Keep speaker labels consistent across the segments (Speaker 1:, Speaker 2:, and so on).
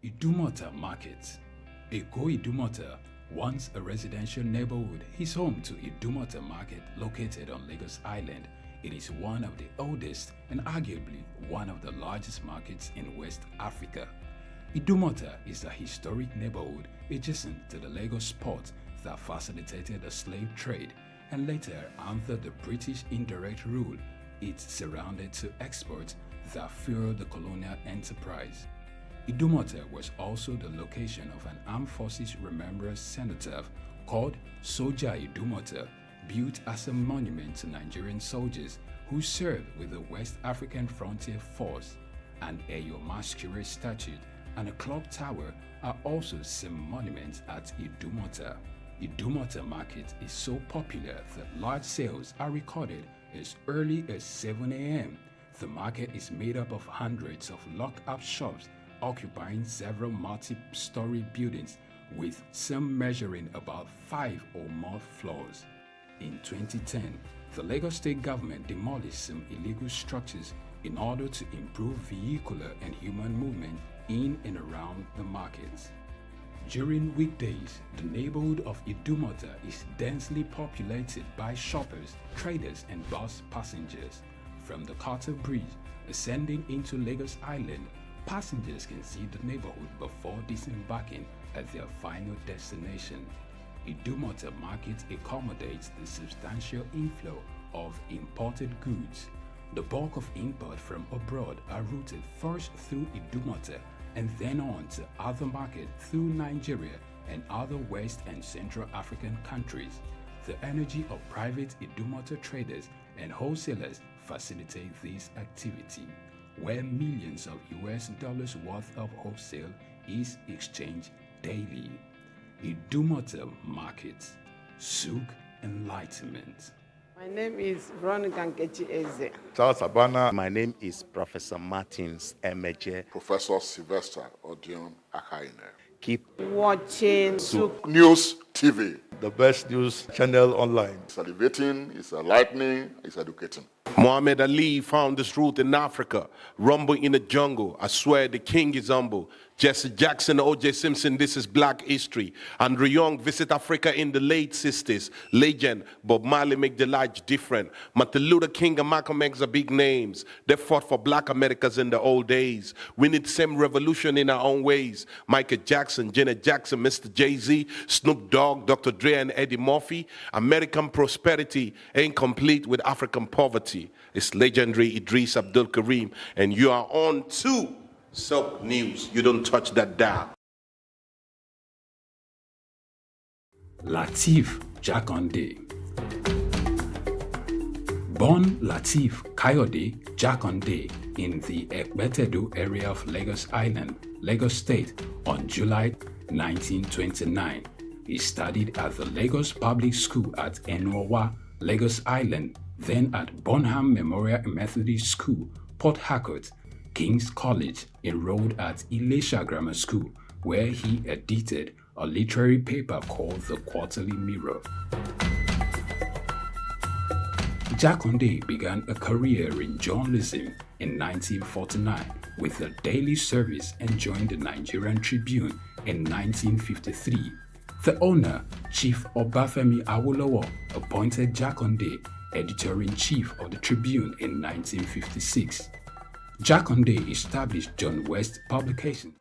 Speaker 1: Idumota Market. Eko Idumota, once a residential neighborhood, is home to Idumota Market located on Lagos Island. It is one of the oldest and arguably one of the largest markets in West Africa. Idumota is a historic neighborhood adjacent to the Lagos port that facilitated the slave trade, and later, under the British indirect rule, it surrounded to exports that fueled the colonial enterprise. Idumota was also the location of an armed forces remembrance cenotaph called Soja Idumota, built as a monument to Nigerian soldiers who served with the West African Frontier Force. An Eyo Masquerade statue and a clock tower are also some monuments at Idumota. Idumota Market is so popular that large sales are recorded as early as 7 a.m. The market is made up of hundreds of locked-up shops occupying several multi-story buildings, with some measuring about 5 or more floors. In 2010, the Lagos State government demolished some illegal structures in order to improve vehicular and human movement in and around the markets. During weekdays, the neighborhood of Idumota is densely populated by shoppers, traders, and bus passengers. From the Carter Bridge ascending into Lagos Island, passengers can see the neighborhood before disembarking at their final destination. Idumota Market accommodates the substantial inflow of imported goods. The bulk of import from abroad are routed first through Idumota and then on to other markets through Nigeria and other West and Central African countries. The energy of private Idumota traders and wholesalers facilitate this activity, where millions of US dollars worth of wholesale is exchanged daily. Idumota Market, SOUQ Enlightenment.
Speaker 2: My name is Veronica Nkechi Eze.
Speaker 3: Charles Abana.
Speaker 4: My name is Professor Martins Emeje.
Speaker 5: Professor Sylvester Odion Akaine.
Speaker 4: Keep
Speaker 2: watching SOUQ
Speaker 5: News TV.
Speaker 3: The best news channel online.
Speaker 5: It's elevating, it's enlightening, it's educating.
Speaker 6: Muhammad Ali found his root in Africa. Rumble in the jungle. I swear the king is humble. Jesse Jackson, O.J. Simpson, this is black history. Andrew Young visit Africa in the late 60s. Legend, Bob Marley make the light different. Martin Luther King and Malcolm X are big names. They fought for black Americans in the old days. We need same revolution in our own ways. Michael Jackson, Janet Jackson, Mr. Jay-Z, Snoop Dogg, Dr. Dre and Eddie Murphy. American prosperity ain't complete with African poverty. It's legendary Idris Abdul Karim, and you are on to SOUQ News. You don't touch that dial.
Speaker 1: Lateef Jakande. Born Lateef Kayode Jakande in the Ekbetedo area of Lagos Island, Lagos State on July 1929. He studied at the Lagos Public School at Enowa, Lagos Island, then at Bonham Memorial Methodist School, Port Harcourt, King's College, enrolled at Ilesha Grammar School, where he edited a literary paper called The Quarterly Mirror. Jakande began a career in journalism in 1949 with the Daily Service and joined the Nigerian Tribune in 1953. The owner, Chief Obafemi Awolowo, appointed Jakande editor-in-chief of the Tribune in 1956. Jakande established John West Publications.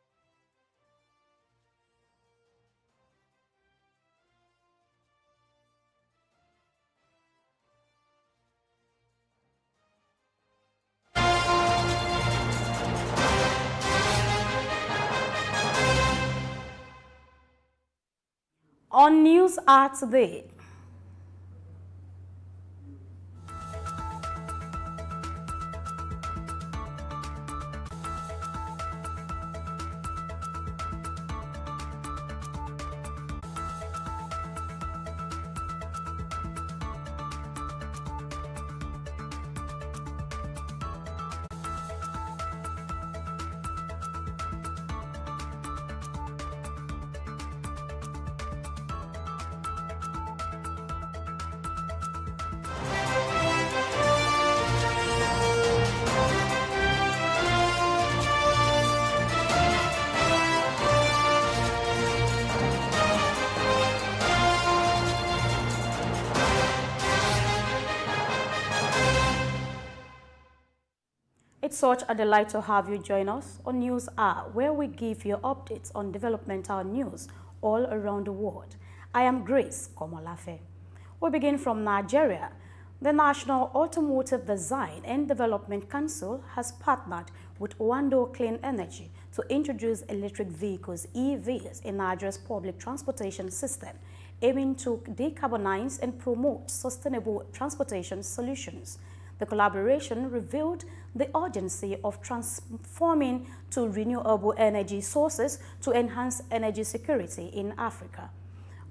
Speaker 7: On News Art Today. It's such a delight to have you join us on News Hour, where we give you updates on developmental news all around the world. I am Grace Komolafe. We begin from Nigeria. The National Automotive Design and Development Council has partnered with Wando Clean Energy to introduce electric vehicles (EVs) in Nigeria's public transportation system, aiming to decarbonize and promote sustainable transportation solutions. The collaboration revealed the urgency of transforming to renewable energy sources to enhance energy security in Africa.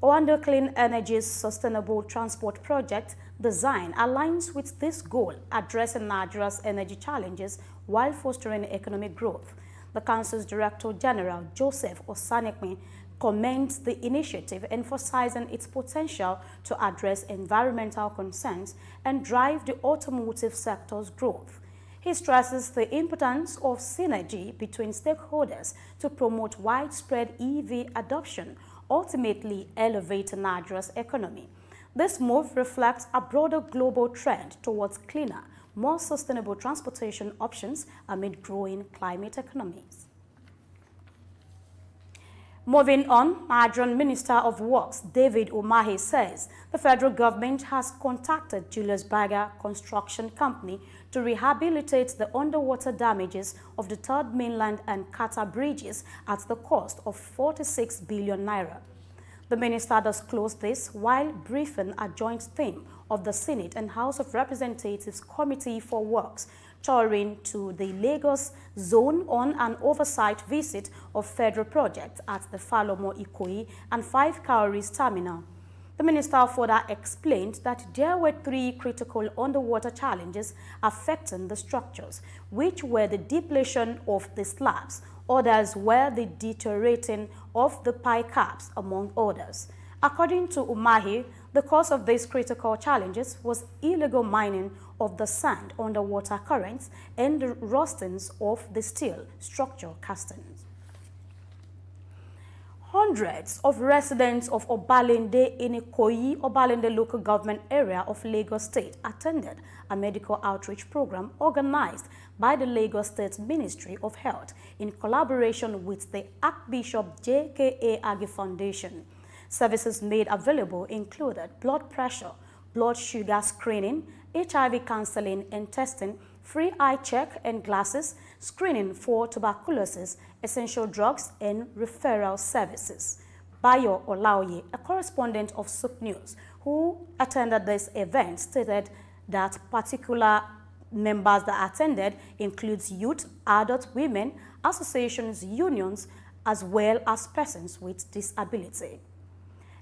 Speaker 7: Wando Clean Energy's sustainable transport project design aligns with this goal, addressing Nigeria's energy challenges while fostering economic growth. The Council's Director General, Joseph Osanekme, commends the initiative, emphasizing its potential to address environmental concerns and drive the automotive sector's growth. He stresses the importance of synergy between stakeholders to promote widespread EV adoption, ultimately elevating Nigeria's economy. This move reflects a broader global trend towards cleaner, more sustainable transportation options amid growing climate economies. Moving on, Nigerian Minister of Works David Umahi says the federal government has contacted Julius Berger Construction Company to rehabilitate the underwater damages of the Third Mainland and Qatar bridges at the cost of 46 billion naira. The minister disclosed this while briefing a joint team of the Senate and House of Representatives Committee for Works touring to the Lagos zone on an oversight visit of federal projects at the Falomo Ikoyi and 5 Cowries terminal. The minister further explained that there were 3 critical underwater challenges affecting the structures, which were the depletion of the slabs, others were the deteriorating of the pie caps, among others. According to Umahi, the cause of these critical challenges was illegal mining of the sand underwater currents and the rustings of the steel structure castings. Hundreds of residents of Obalende in Ikoyi, Obalende local government area of Lagos State attended a medical outreach program organized by the Lagos State Ministry of Health in collaboration with the Archbishop J.K.A. Agi Foundation. Services made available included blood pressure, blood sugar screening, HIV counseling and testing, free eye check and glasses, screening for tuberculosis, essential drugs, and referral services. Bayo Olaoye, a correspondent of SOUQ News, who attended this event, stated that particular members that attended includes youth, adult women, associations, unions, as well as persons with disability.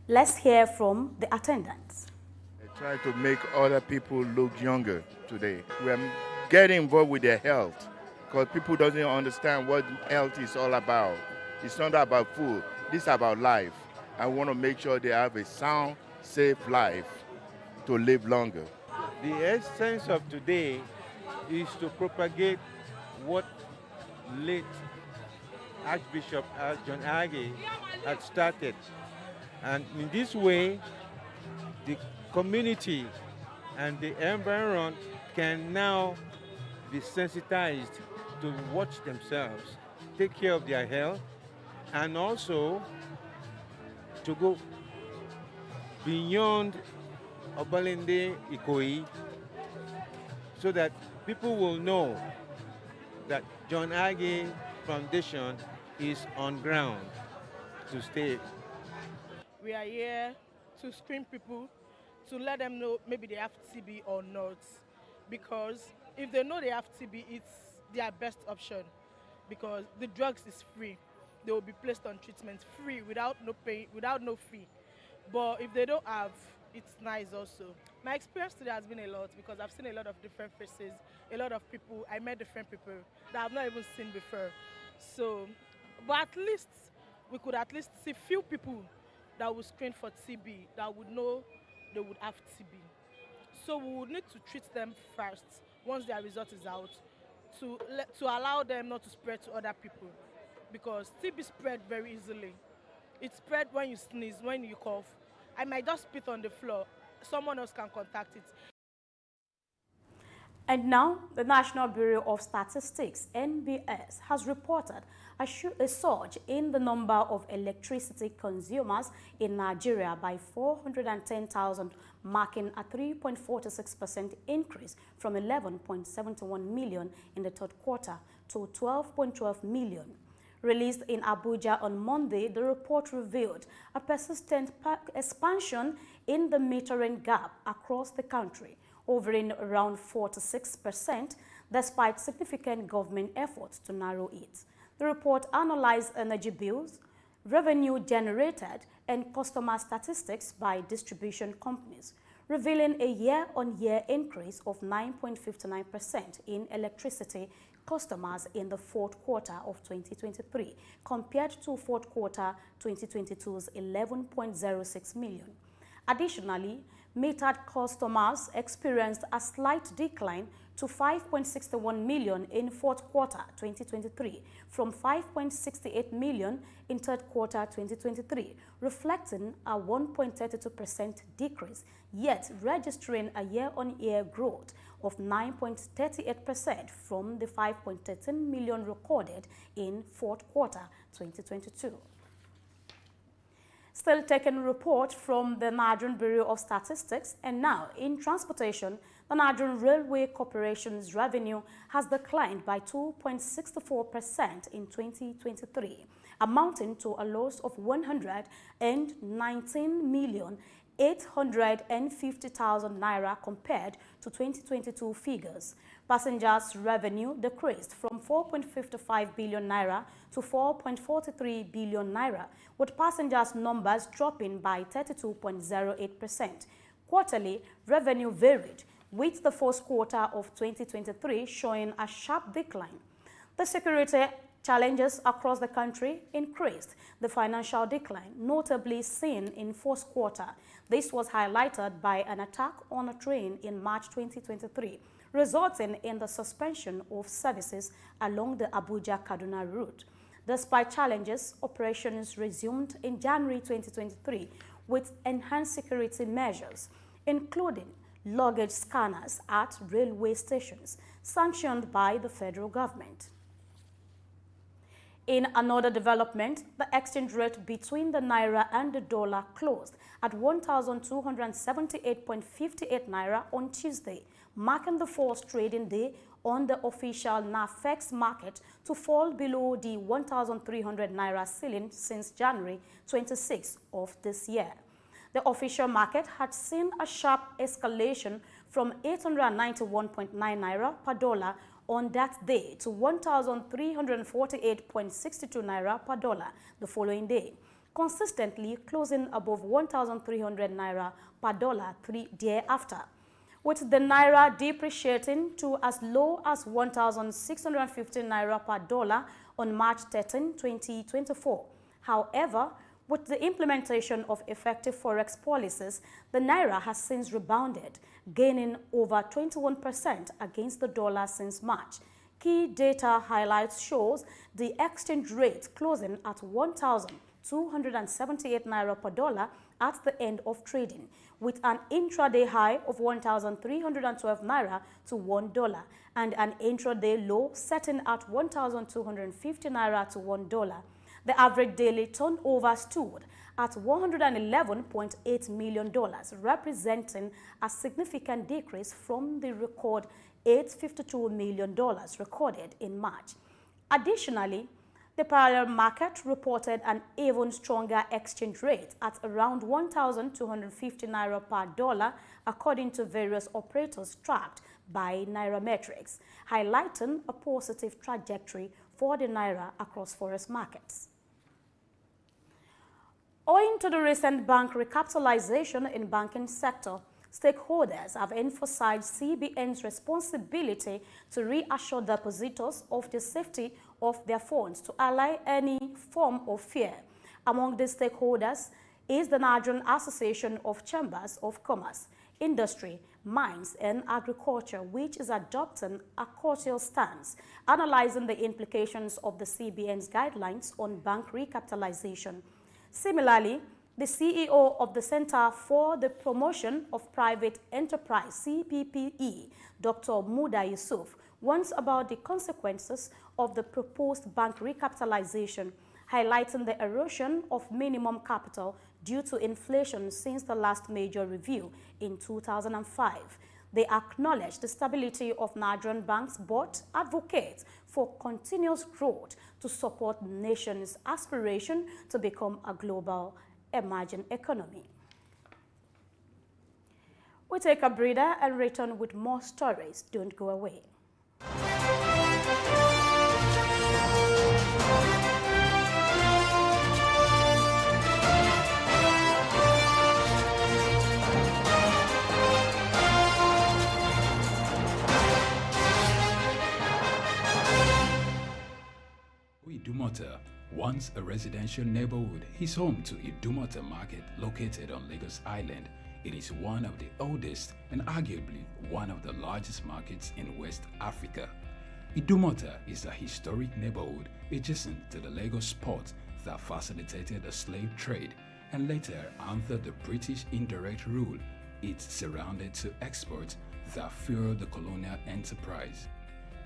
Speaker 7: Let's hear from the attendants.
Speaker 8: I try to make other people look younger today. We are getting involved with their health because people don't understand what health is all about. It's not about food, this is about life. I want to make sure they have a sound, safe life to live longer.
Speaker 9: The essence of today is to propagate what late Archbishop John Agi had started. And in this way, the community and the environment can now be sensitized to watch themselves, take care of their health, and also to go beyond Obalende Ikoyi so that people will know that John Agi Foundation is on ground to stay.
Speaker 10: We are here to screen people, to let them know maybe they have TB or not. Because if they know they have TB, it's their best option. Because the drugs is free. They will be placed on treatment free, without no pay, without no fee. But if they don't have, it's nice also. My experience today has been a lot because I've seen a lot of different faces, a lot of people. I met different people that I've not even seen before. So, but at least we could at least see few people that would screen for TB, that would know they would have TB. So we would need to treat them first once their result is out, to allow them not to spread to other people, because TB spread very easily. It spread when you sneeze, when you cough. I might just spit on the floor. Someone else can contact it.
Speaker 7: And now, the National Bureau of Statistics, NBS, has reported a surge in the number of electricity consumers in Nigeria by 410,000, marking a 3.46% increase from 11.71 million in the third quarter to 12.12 million. Released in Abuja on Monday, the report revealed a persistent expansion in the metering gap across the country, hovering around 46%, despite significant government efforts to narrow it. The report analyzed energy bills, revenue generated, and customer statistics by distribution companies, revealing a year-on-year increase of 9.59% in electricity customers in the fourth quarter of 2023, compared to fourth quarter 2022's 11.06 million. Additionally, metered customers experienced a slight decline to 5.61 million in fourth quarter 2023 from 5.68 million in third quarter 2023, reflecting a 1.32% decrease, yet registering a year-on-year growth of 9.38% from the 5.13 million recorded in fourth quarter 2022. Still taking report from the Nigerian Bureau of Statistics, and now in transportation, the Nigerian Railway Corporation's revenue has declined by 2.64% in 2023, amounting to a loss of 119,850,000 naira compared to 2022 figures. Passengers' revenue decreased from 4.55 billion naira to 4.43 billion naira, with passengers' numbers dropping by 32.08%. Quarterly revenue varied, with the first quarter of 2023 showing a sharp decline. The security challenges across the country increased the financial decline, notably seen in fourth quarter. This was highlighted by an attack on a train in March 2023, resulting in the suspension of services along the Abuja-Kaduna route. Despite challenges, operations resumed in January 2023 with enhanced security measures, including luggage scanners at railway stations, sanctioned by the federal government. In another development, the exchange rate between the naira and the dollar closed at 1,278.58 naira on Tuesday, marking the fourth trading day on the official NAFEX market to fall below the 1,300 naira ceiling since January 26 of this year. The official market had seen a sharp escalation from 891.9 naira per dollar on that day to 1,348.62 naira per dollar the following day, consistently closing above 1,300 naira per dollar 3 days after, with the naira depreciating to as low as 1,650 naira per dollar on March 13, 2024. However, with the implementation of effective forex policies, the naira has since rebounded, gaining over 21% against the dollar since March. Key data highlights shows the exchange rate closing at 1,278 naira per dollar at the end of trading, with an intraday high of 1,312 naira to $1 and an intraday low setting at 1,250 naira to $1. The average daily turnover stood at $111.8 million, representing a significant decrease from the record $852 million recorded in March. Additionally, the parallel market reported an even stronger exchange rate at around 1,250 naira per dollar, according to various operators tracked by Nairametrics, highlighting a positive trajectory for the naira across forex markets. Owing to the recent bank recapitalization in banking sector, stakeholders have emphasized CBN's responsibility to reassure depositors of the safety of their funds to allay any form of fear. Among the stakeholders is the Nigerian Association of Chambers of Commerce, Industry, Mines and Agriculture, which is adopting a cautious stance, analyzing the implications of the CBN's guidelines on bank recapitalization. Similarly, The CEO of the Center for the Promotion of Private Enterprise, CPPE, Dr. Muda Yusuf, warns about the consequences of the proposed bank recapitalization, highlighting the erosion of minimum capital due to inflation since the last major review in 2005. They acknowledge the stability of Nigerian banks but advocate for continuous growth to support the nation's aspiration to become a global emerging economy. We take a breather and return with more stories. Don't go away.
Speaker 1: Idumota, once a residential neighborhood, is home to Idumota Market located on Lagos Island. It is one of the oldest and arguably one of the largest markets in West Africa. Idumota is a historic neighborhood adjacent to the Lagos port that facilitated the slave trade, and later, under the British indirect rule, it surrounded to exports that fueled the colonial enterprise.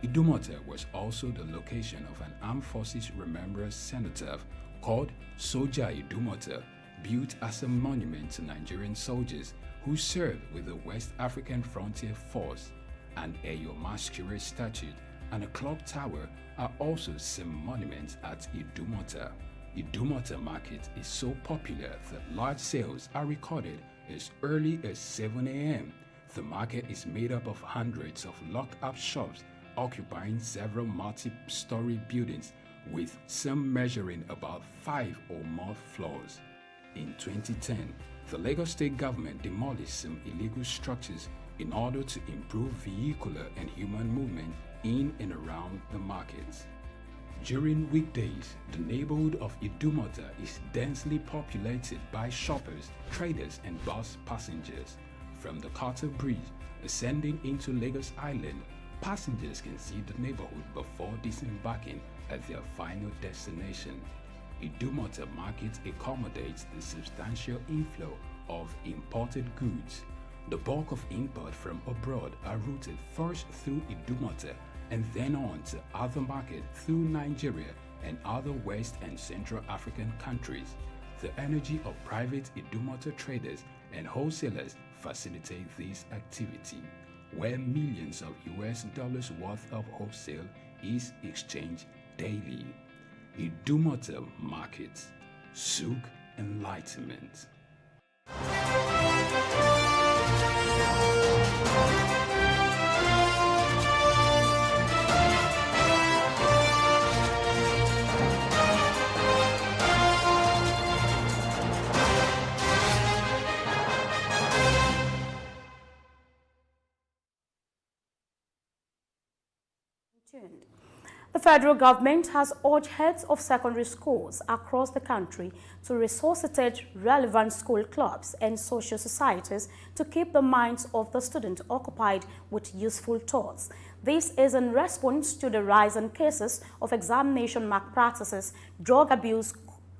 Speaker 1: Idumota was also the location of an Armed Forces Remembrance Cenotaph called Soja Idumota, built as a monument to Nigerian soldiers who served with the West African Frontier Force. An Eyo Masquerade statue and a clock tower are also some monuments at Idumota. Idumota Market is so popular that large sales are recorded as early as 7 a.m. The market is made up of hundreds of locked-up shops occupying several multi-story buildings, with some measuring about 5 or more floors. In 2010, the Lagos State government demolished some illegal structures in order to improve vehicular and human movement in and around the markets. During weekdays, the neighborhood of Idumota is densely populated by shoppers, traders, and bus passengers. From the Carter Bridge ascending into Lagos Island, passengers can see the neighborhood before disembarking at their final destination. Idumota Market accommodates the substantial inflow of imported goods. The bulk of import from abroad are routed first through Idumota and then on to other markets through Nigeria and other West and Central African countries. The energy of private Idumota traders and wholesalers facilitate this activity, where millions of US dollars worth of wholesale is exchanged daily. Idumota Market, SOUQ Enlightenment.
Speaker 7: The federal government has urged heads of secondary schools across the country to resuscitate relevant school clubs and social societies to keep the minds of the students occupied with useful thoughts. This is in response to the rise in cases of examination malpractices, drug abuse,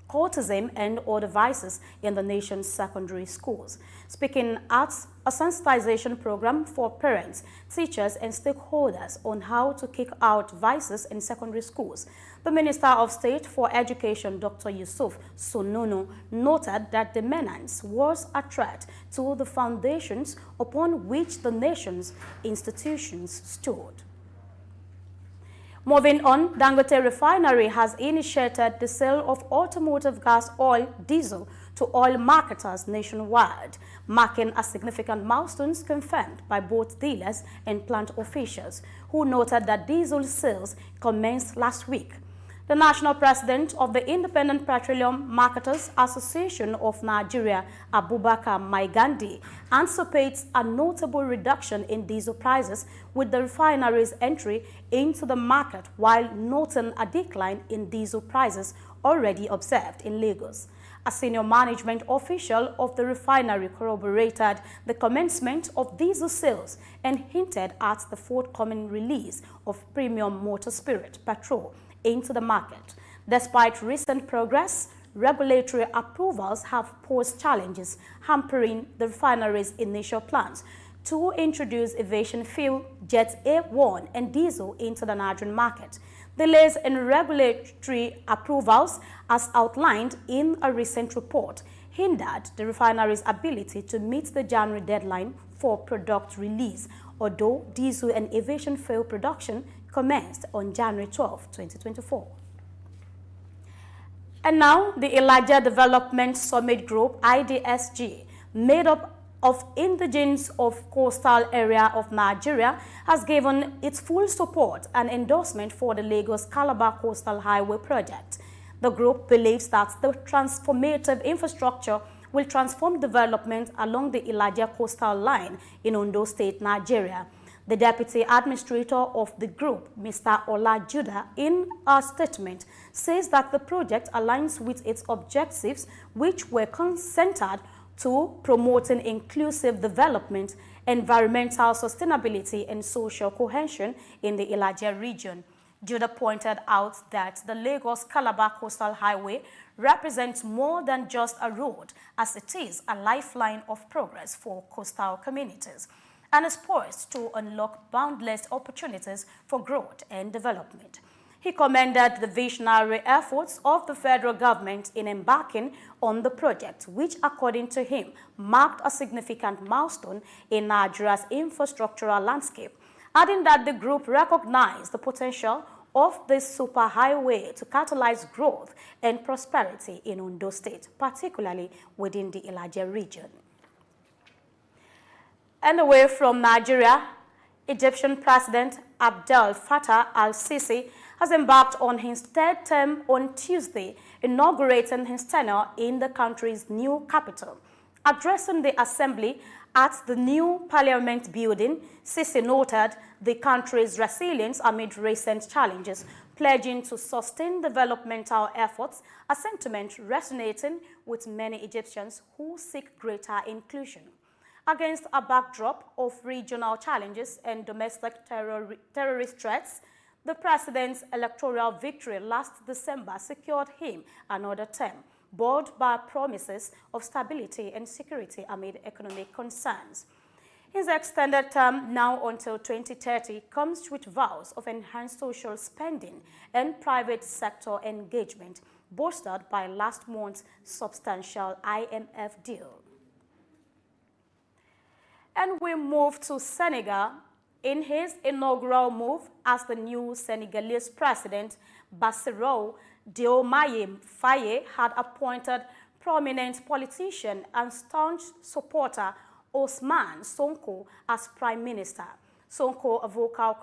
Speaker 7: cultism, and other vices in the nation's secondary schools. Speaking at a sensitization program for parents, teachers, and stakeholders on how to kick out vices in secondary schools, the Minister of State for Education, Dr. Yusuf Sununu, noted that the menace was a threat to the foundations upon which the nation's institutions stood. Moving on, Dangote Refinery has initiated the sale of automotive gas oil, diesel, to oil marketers nationwide, marking a significant milestone confirmed by both dealers and plant officials, who noted that diesel sales commenced last week. The national president of the Independent Petroleum Marketers Association of Nigeria, Abubakar Maigandi, anticipates a notable reduction in diesel prices with the refinery's entry into the market, while noting a decline in diesel prices already observed in Lagos. A senior management official of the refinery corroborated the commencement of diesel sales and hinted at the forthcoming release of premium motor spirit petrol into the market. Despite recent progress, regulatory approvals have posed challenges, hampering the refinery's initial plans to introduce aviation fuel, Jet A1 and diesel into the Nigerian market. Delays in regulatory approvals, as outlined in a recent report, hindered the refinery's ability to meet the January deadline for product release, although diesel and aviation fuel production commenced on January 12, 2024. And now, the Elijah Development Summit Group, IDSG, made up of indigenes of coastal area of Nigeria, has given its full support and endorsement for the Lagos-Calabar Coastal Highway project. The group believes that the transformative infrastructure will transform development along the Elijah coastal line in Ondo State, Nigeria. The deputy administrator of the group, Mr. Ola Judah, in a statement, says that the project aligns with its objectives, which were centered to promoting inclusive development, environmental sustainability, and social cohesion in the Elijah region. Judah pointed out that the Lagos-Calabar Coastal Highway represents more than just a road, as it is a lifeline of progress for coastal communities and is poised to unlock boundless opportunities for growth and development. He commended the visionary efforts of the federal government in embarking on the project, which, according to him, marked a significant milestone in Nigeria's infrastructural landscape, adding that the group recognized the potential of this superhighway to catalyze growth and prosperity in Ondo State, particularly within the Elijah region. And away from Nigeria, Egyptian President Abdel Fattah al-Sisi has embarked on his third term on Tuesday, inaugurating his tenure in the country's new capital. Addressing the assembly at the new parliament building, Sisi noted the country's resilience amid recent challenges, pledging to sustain developmental efforts, a sentiment resonating with many Egyptians who seek greater inclusion. Against a backdrop of regional challenges and domestic terrorist threats, the president's electoral victory last December secured him another term, buoyed by promises of stability and security amid economic concerns. His extended term, now until 2030, comes with vows of enhanced social spending and private sector engagement, bolstered by last month's substantial IMF deal. And we move to Senegal. In his inaugural move as the new Senegalese president, Bassirou Diomaye Faye had appointed prominent politician and staunch supporter Ousmane Sonko as prime minister. Sonko, a vocal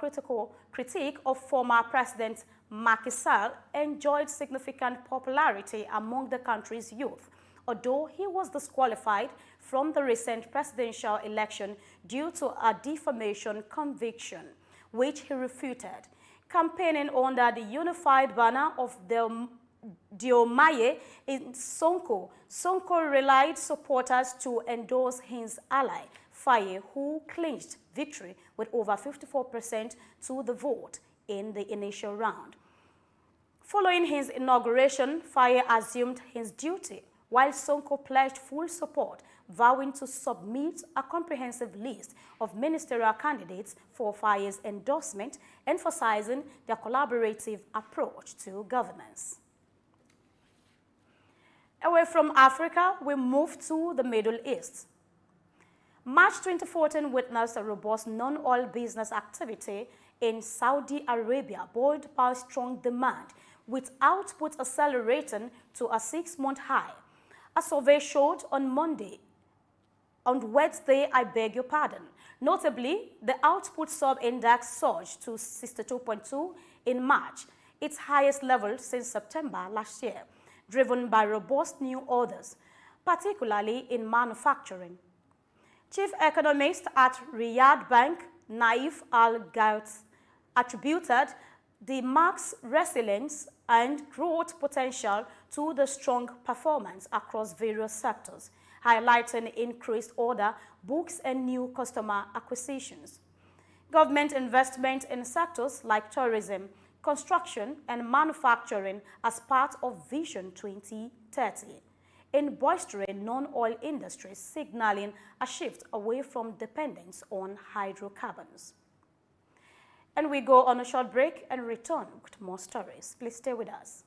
Speaker 7: critique of former President Macky Sall, enjoyed significant popularity among the country's youth, although he was disqualified from the recent presidential election due to a defamation conviction, which he refuted. Campaigning under the unified banner of Diomaye in Sonko, Sonko relied supporters to endorse his ally, Faye, who clinched victory with over 54% to the vote in the initial round. Following his inauguration, Faye assumed his duty, while Sonko pledged full support, vowing to submit a comprehensive list of ministerial candidates for Faye's endorsement, emphasizing their collaborative approach to governance. Away from Africa, we move to the Middle East. March 2014 witnessed a robust non-oil business activity in Saudi Arabia, buoyed by strong demand, with output accelerating to a 6-month high. A survey showed on Wednesday, notably, the output sub-index surged to 62.2 in March, its highest level since September last year, driven by robust new orders, particularly in manufacturing. Chief economist at Riyadh Bank, Naif Al-Ghaith, attributed the market's resilience and growth potential to the strong performance across various sectors, highlighting increased order books and new customer acquisitions. Government investment in sectors like tourism, construction and manufacturing as part of Vision 2030 in bolstering non-oil industries, signaling a shift away from dependence on hydrocarbons. And we go on a short break and return with more stories. Please stay with us.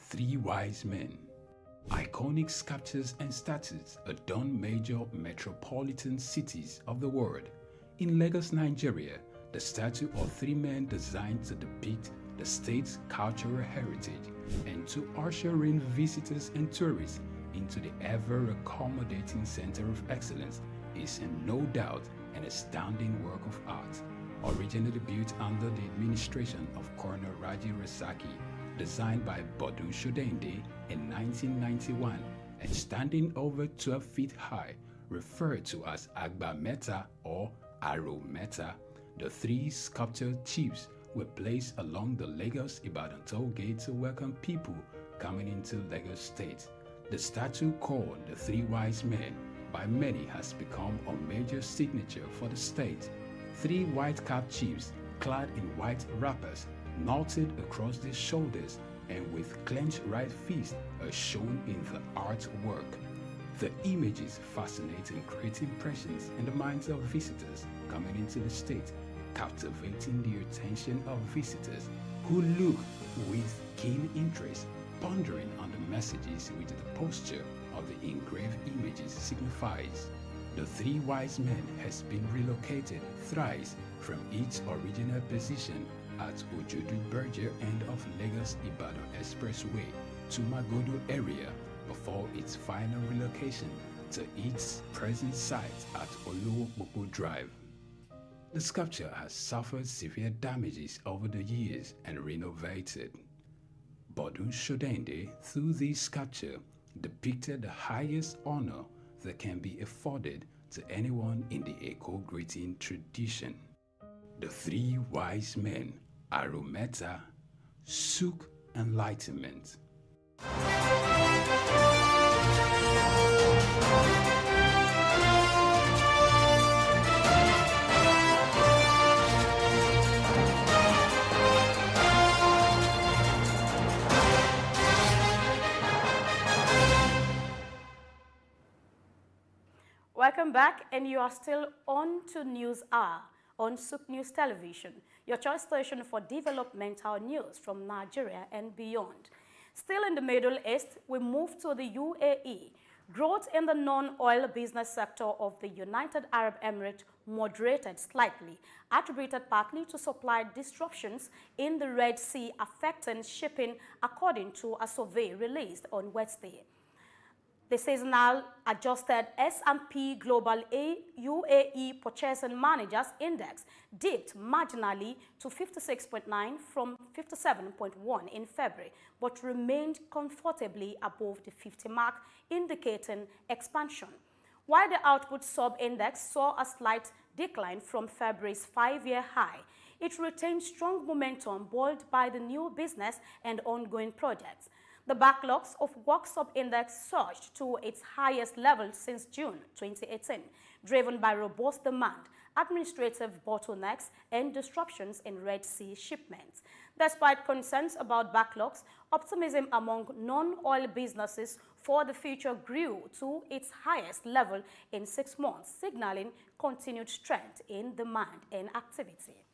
Speaker 1: Three Wise Men. Iconic sculptures and statues adorn major metropolitan cities of the world. In Lagos, Nigeria, the statue of three men designed to depict the state's cultural heritage and to usher in visitors and tourists into the ever-accommodating center of excellence is no doubt an astounding work of art. Originally built under the administration of Colonel Raji Rasaki, designed by Bodun Shodende in 1991 and standing over 12 feet high, referred to as Agba Meta or Aro Meta, the three sculptured chiefs were placed along the Lagos-Ibadan toll gate to welcome people coming into Lagos State. The statue called the Three Wise Men by many has become a major signature for the state. Three white-capped chiefs clad in white wrappers knotted across their shoulders and with clenched right fists are shown in the artwork. The images fascinate and create impressions in the minds of visitors coming into the state, captivating the attention of visitors who look with keen interest, pondering on the messages which the posture of the engraved images signifies. The Three Wise Men has been relocated thrice from its original position at Ojodu Berger end of Lagos-Ibadan Expressway to Magodo area before its final relocation to its present site at Olowopopo Drive. The sculpture has suffered severe damages over the years and renovated. Bodun Shodende, through this sculpture, depicted the highest honor that can be afforded to anyone in the eco-greeting tradition. The Three Wise Men, Arometa, SOUQ Enlightenment.
Speaker 7: Welcome back, and you are still on to News Hour on SOUQ News Television, your choice station for developmental news from Nigeria and beyond. Still in the Middle East, we move to the UAE. Growth in the non-oil business sector of the United Arab Emirates moderated slightly, attributed partly to supply disruptions in the Red Sea affecting shipping, according to a survey released on Wednesday. The seasonal adjusted S&P Global UAE Purchasing Managers Index dipped marginally to 56.9 from 57.1 in February, but remained comfortably above the 50 mark, indicating expansion. While the output sub-index saw a slight decline from February's 5-year high, it retained strong momentum buoyed by the new business and ongoing projects. The backlogs of work sub-index surged to its highest level since June 2018, driven by robust demand, administrative bottlenecks, and disruptions in Red Sea shipments. Despite concerns about backlogs, optimism among non-oil businesses for the future grew to its highest level in 6 months, signaling continued strength in demand and activity.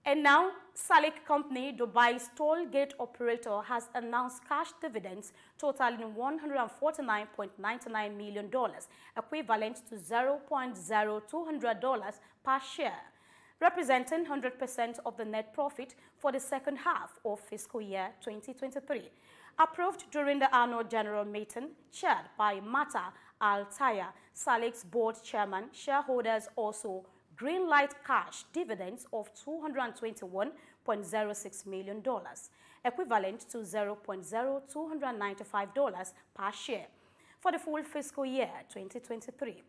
Speaker 7: And now, SOUQ company, Dubai's toll gate operator, has announced cash dividends totaling $149.99 million, equivalent to $0.0200 per share, representing 100% of the net profit for the second half of fiscal year 2023. Approved during the annual general meeting chaired by Mata Al-Taya, SOUQ's board chairman, shareholders also green-light cash dividends of $221.06 million, equivalent to $0.0295 per share for the full fiscal year 2023.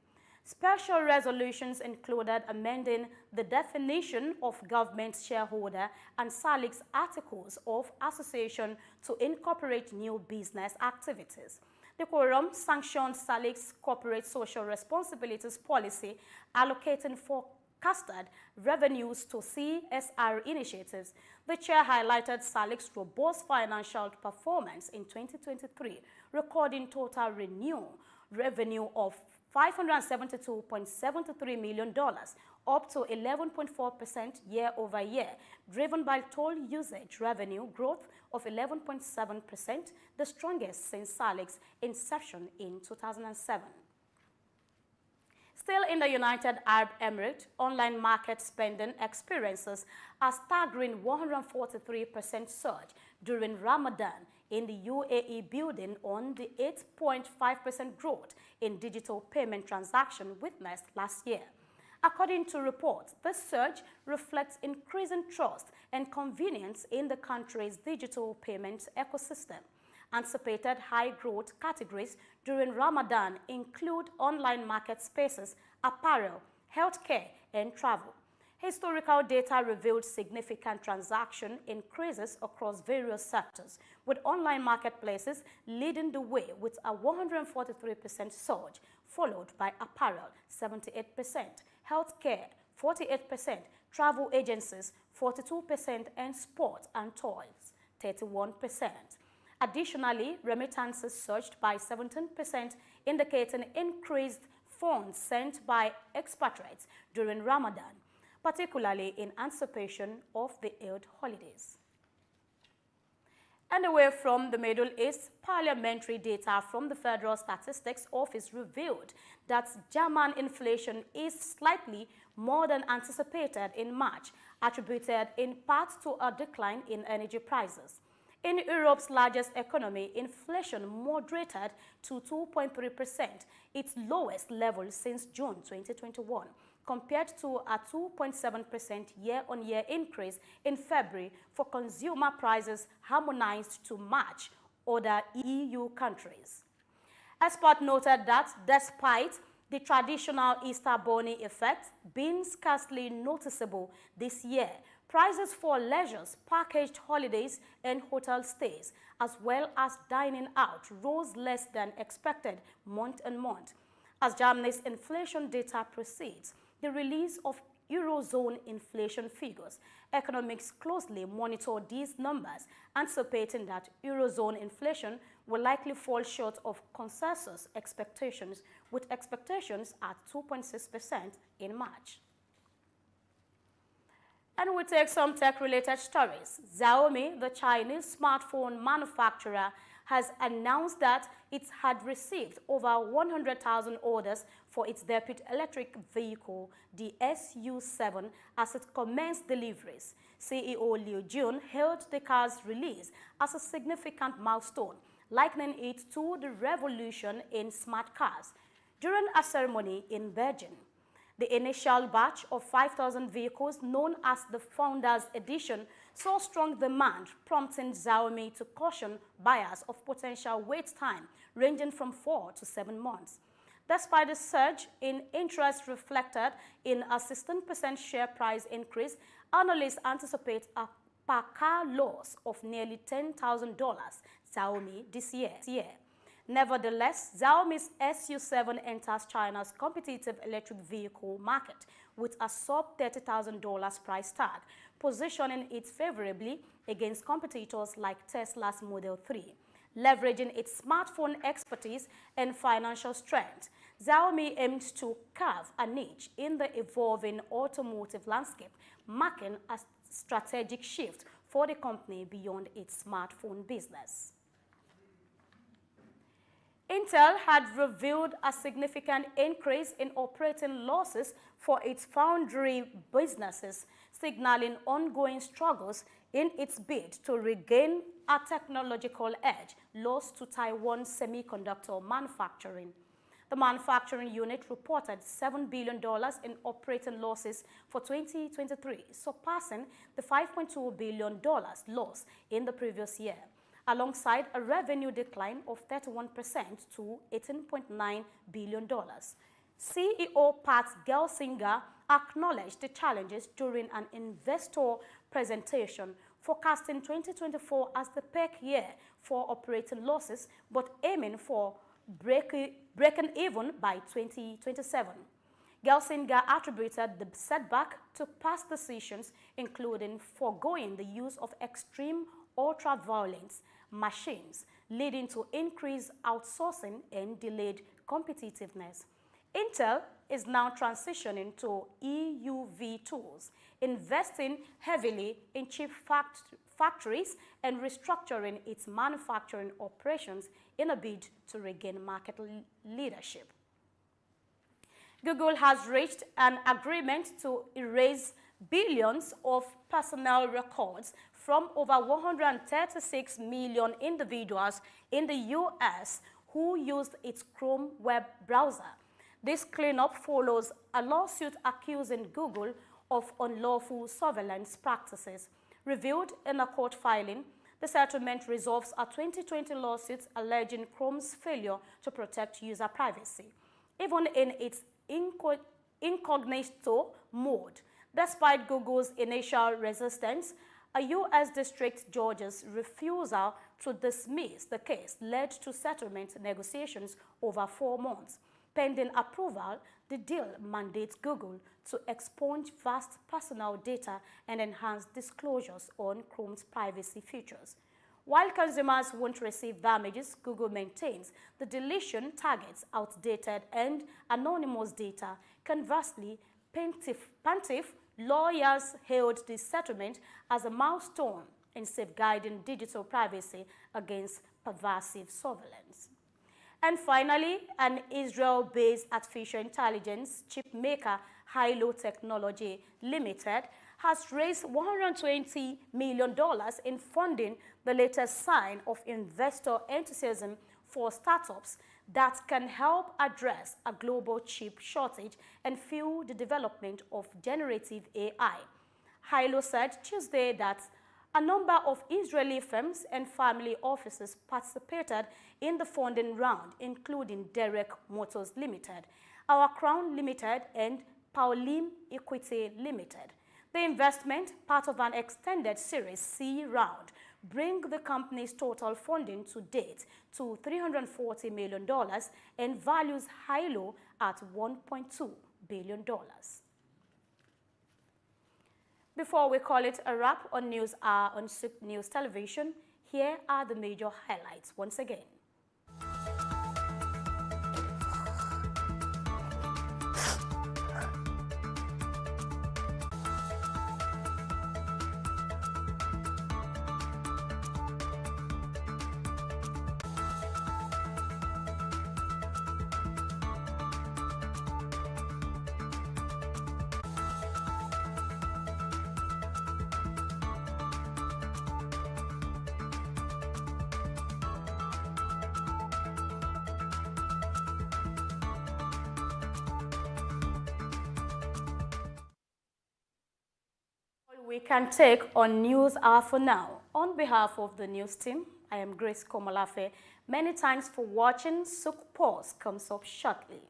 Speaker 7: Special resolutions included amending the definition of government shareholder and SOUQ's articles of association to incorporate new business activities. The quorum sanctioned SOUQ's corporate social responsibilities policy, allocating forecasted revenues to CSR initiatives. The chair highlighted SOUQ's robust financial performance in 2023, recording total revenue of $572.73 million, up to 11.4% year-over-year, driven by toll usage revenue growth of 11.7%, the strongest since SOUQ's inception in 2007. Still in the United Arab Emirates, online market spending experiences a staggering 143% surge during Ramadan in the UAE, building on the 8.5% growth in digital payment transactions witnessed last year. According to reports, this surge reflects increasing trust and convenience in the country's digital payment ecosystem. Anticipated high-growth categories during Ramadan include online market spaces, apparel, healthcare, and travel. Historical data revealed significant transaction increases across various sectors, with online marketplaces leading the way with a 143% surge, followed by apparel, 78%, healthcare, 48%, travel agencies, 42%, and sport and toys, 31%. Additionally, remittances surged by 17%, indicating increased funds sent by expatriates during Ramadan, particularly in anticipation of the Eid holidays. And away from the Middle East, parliamentary data from the Federal Statistics Office revealed that German inflation is slightly more than anticipated in March, attributed in part to a decline in energy prices. In Europe's largest economy, inflation moderated to 2.3%, its lowest level since June 2021, compared to a 2.7% year-on-year increase in February for consumer prices harmonized to match other EU countries. Expert noted that despite the traditional Easter Bunny effect being scarcely noticeable this year, prices for leisure, packaged holidays, and hotel stays, as well as dining out, rose less than expected month-on-month. As Germany's inflation data proceeds, the release of Eurozone inflation figures, economists closely monitor these numbers, anticipating that Eurozone inflation will likely fall short of consensus expectations, with expectations at 2.6% in March. And we take some tech-related stories. Xiaomi, the Chinese smartphone manufacturer, has announced that it had received over 100,000 orders for its debut electric vehicle, the SU7, as it commenced deliveries. CEO Liu Jun hailed the car's release as a significant milestone, likening it to the revolution in smart cars. During a ceremony in Beijing, the initial batch of 5,000 vehicles, known as the Founders Edition, saw strong demand, prompting Xiaomi to caution buyers of potential wait time ranging from 4 to 7 months. Despite the surge in interest reflected in a 16% share price increase, analysts anticipate a per-car loss of nearly $10,000 Xiaomi this year. Nevertheless, Xiaomi's SU7 enters China's competitive electric vehicle market with a sub-$30,000 price tag, positioning it favorably against competitors like Tesla's Model 3. Leveraging its smartphone expertise and financial strength, Xiaomi aims to carve a niche in the evolving automotive landscape, marking a strategic shift for the company beyond its smartphone business. Intel had revealed a significant increase in operating losses for its foundry businesses, signaling ongoing struggles in its bid to regain a technological edge lost to Taiwan semiconductor manufacturing. The manufacturing unit reported $7 billion in operating losses for 2023, surpassing the $5.2 billion loss in the previous year, alongside a revenue decline of 31% to $18.9 billion. CEO Pat Gelsinger acknowledged the challenges during an investor presentation, forecasting 2024 as the peak year for operating losses, but aiming for breaking even by 2027. Gelsinger attributed the setback to past decisions, including foregoing the use of extreme ultra-violence machines, leading to increased outsourcing and delayed competitiveness. Intel is now transitioning to EUV tools, investing heavily in chip factories and restructuring its manufacturing operations in a bid to regain market leadership. Google has reached an agreement to erase billions of personnel records from over 136 million individuals in the US who used its Chrome web browser. This cleanup follows a lawsuit accusing Google of unlawful surveillance practices. Revealed in a court filing, the settlement resolves a 2020 lawsuit alleging Chrome's failure to protect user privacy, even in its incognito mode. Despite Google's initial resistance, a U.S. district judge's refusal to dismiss the case led to settlement negotiations over 4 months. Pending approval, the deal mandates Google to expunge vast personal data and enhance disclosures on Chrome's privacy features. While consumers won't receive damages, Google maintains the deletion targets outdated and anonymous data. Conversely, plaintiff lawyers hailed this settlement as a milestone in safeguarding digital privacy against pervasive surveillance. And finally, an Israel-based artificial intelligence chip maker, Hilo Technology Limited, has raised $120 million in funding, the latest sign of investor enthusiasm for startups that can help address a global chip shortage and fuel the development of generative AI. Hilo said Tuesday that a number of Israeli firms and family offices participated in the funding round, including Derek Motors Limited, Our Crown Limited, and Paulim Equity Limited. The investment, part of an extended Series C round, brings the company's total funding to date to $340 million and values Hilo at $1.2 billion. Before we call it a wrap on News Hour on SOUQ News Television, here are the major highlights once again. We can take on News Hour for now. On behalf of the news team, I am Grace Komolafe. Many thanks for watching. SOUQ Pulse comes up shortly.